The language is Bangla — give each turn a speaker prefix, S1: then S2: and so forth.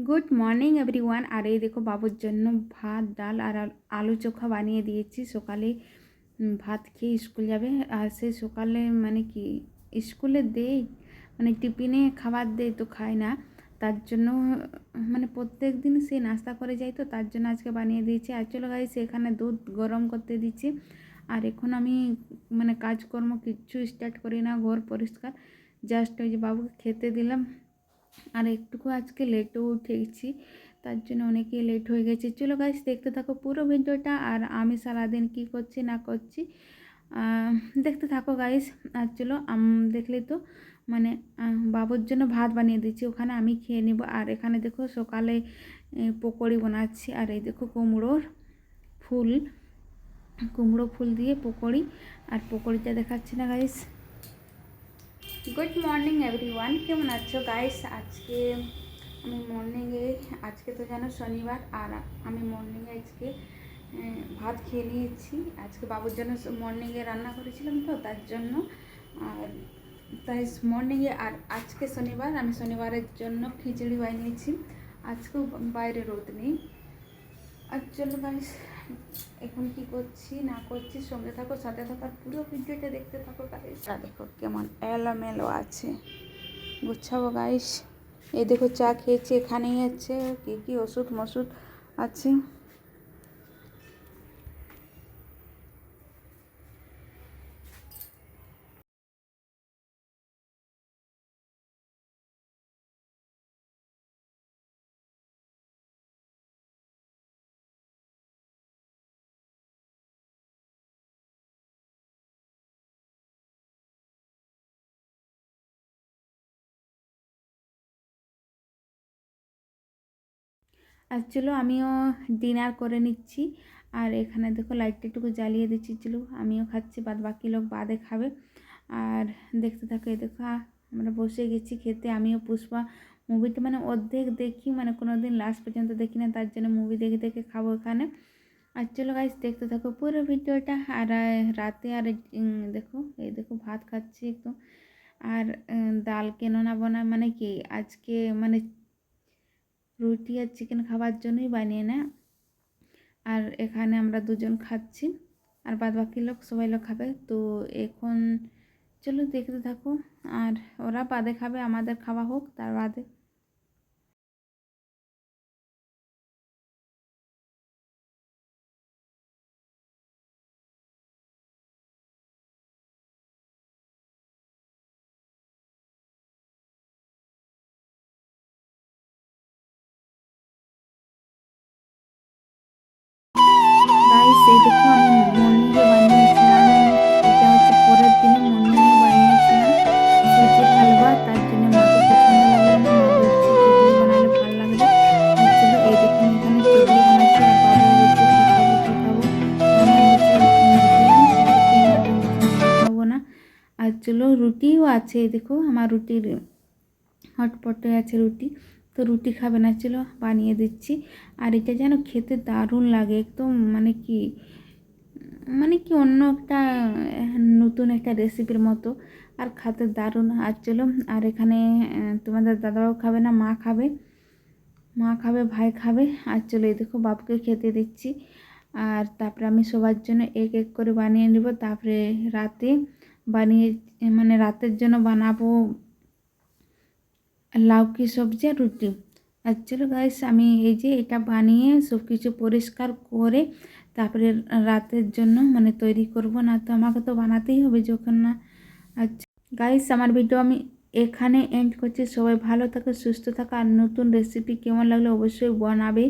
S1: Good morning everyone. আর এই দেখো বাবুর জন্য ভাত ডাল আর আলু চোখা বানিয়ে দিয়েছি। সকালে ভাত খেয়ে স্কুল যাবে। আর সে সকালে মানে কি স্কুলে দেই, মানে টিফিনে খাবার দেয় তো খায় না, তার জন্য মানে প্রত্যেক দিন সে নাস্তা করে যায়, তো তার জন্য আজকে বানিয়ে দিয়েছি। আর চলো গাইস, এখানে দুধ গরম করতে দিচ্ছি। আর এখন আমি মানে কাজকর্ম কিচ্ছু স্টার্ট করি না, ঘর পরিষ্কার জাস্ট ওই যে বাবুকে খেতে দিলাম। আর একটুকু আজকে লেটও উঠেছি, তার জন্য অনেকেই লেট হয়ে গেছে। চলো গাইস, দেখতে থাকো পুরো ভিডিওটা আর আমি সারাদিন কি করছি না করছি দেখতে থাকো গাইস। আর চলো দেখলেই তো মানে বাবুর জন্য ভাত বানিয়ে দিচ্ছি, ওখানে আমি খেয়ে নিব। আর এখানে দেখো সকালে পকোড়ি বানাচ্ছি। আর এই দেখো কুমড়ো ফুল দিয়ে পকোড়ি। আর পকোড়িটা দেখাচ্ছি না গাইস। গুড মর্নিং এভরিওয়ান, কেমন আছো গাইস? আজকে আমি মর্নিংয়ে, আজকে তো জানো শনিবার, আর আমি মর্নিংয়ে আজকে ভাত খেয়ে নিয়েছি। আজকে বাবুর জন্য মর্নিংয়ে রান্না করেছিলাম, তো তার জন্য। আর তাই মর্নিংয়ে, আর আজকে শনিবার, আমি শনিবারের জন্য খিচুড়ি বানিয়েছি। আজকেও বাইরে রোদ নেই। আর চলো গাইস, এখন কি করছি না করছি সঙ্গে থাকো, সাথে থাকার পুরো ভিডিওটা দেখতে থাকো গাইস। দেখো কেমন এলোমেলো আছে, গুছাবো গাইস। এই দেখো চা খেয়েছি, এখানেই আছে কি কি ওষুধ মশুদ আছে। আর চলো আমিও ডিনার করে নিচ্ছি। আর এখানে দেখো লাইটটা একটু জ্বালিয়ে দিচ্ছি, চলো আমিও খাচ্ছি, বাদ বাকি লোক বাদে খাবে। আর দেখতে থাকো। এই দেখো আমরা বসে গেছি খেতে। আমিও পুষ্পা মুভিটা মানে অর্ধেক দেখি, মানে কোনো দিন লাস্ট পর্যন্ত দেখি না, তার জন্য মুভি দেখে দেখে খাবো এখানে। আর চলো গাইস, দেখতে থাকো পুরো ভিডিওটা। আর রাতে আর দেখো, এই দেখো ভাত খাচ্ছি একদম। আর ডাল কেন না বানায় মানে কি আজকে মানে রুটি আর চিকেন খাবার জন্যই বানিয়ে না। আর এখানে আমরা দুজন খাচ্ছি, আর বাদ বাকি লোক সবাই লোক খাবে। তো এখন চলো দেখতে থাকো। আর ওরা বাদে খাবে, আমাদের খাওয়া হোক তার বাদে। গাইস এই দেখো, আমি মর্নিংয়ে বানিয়েছিলাম, এটা হচ্ছে পরের দিনে মর্নিংয়ে বানিয়েছিলাম সুজির হালুয়া। তার জন্য মাকে পছন্দ লাগলো না, মা বলছে চুগলি বানালে ভালো লাগবে। আর ছিল এই দেখুন, এখানে চুগলি বানাচ্ছি। আর বাবু বলছে কী খাবো কী খাবো, আমি বলছি দিলাম বাবুকে, বাবু বলছে না আমি খাবো না। আর চলো রুটিও আছে, এই দেখো আমার রুটির হটপটে আছে রুটি, তো রুটি খাবে না, চলো বানিয়ে দিচ্ছি। আর এটা যেন খেতে দারুণ লাগে একদম, মানে কি অন্য একটা নতুন একটা রেসিপির মতো, আর খেতে দারুণ। আর চলো, আর এখানে তোমাদের দাদাও খাবে না, মা খাবে ভাই খাবে। আর চলো এই দেখো বাবুকে খেতে দিচ্ছি। আর তারপরে আমি সবার জন্য এক এক করে বানিয়ে নেব। তারপরে রাতে বানিয়ে মানে রাতের জন্য বানাবো লাউকি সবজি আর রুটি। আর চলো গাইস, আমি এই যে এটা বানিয়ে সব কিছু পরিষ্কার করে তারপরে রাতের জন্য মানে তৈরি করব, না তো আমাকে তো বানাতেই হবে যখন না। আচ্ছা গাইস, আমার ভিডিও আমি এখানে এন্ড করছি। সবাই ভালো থাকো, সুস্থ থাকো। আর নতুন রেসিপি কেমন লাগলো অবশ্যই বানাবে।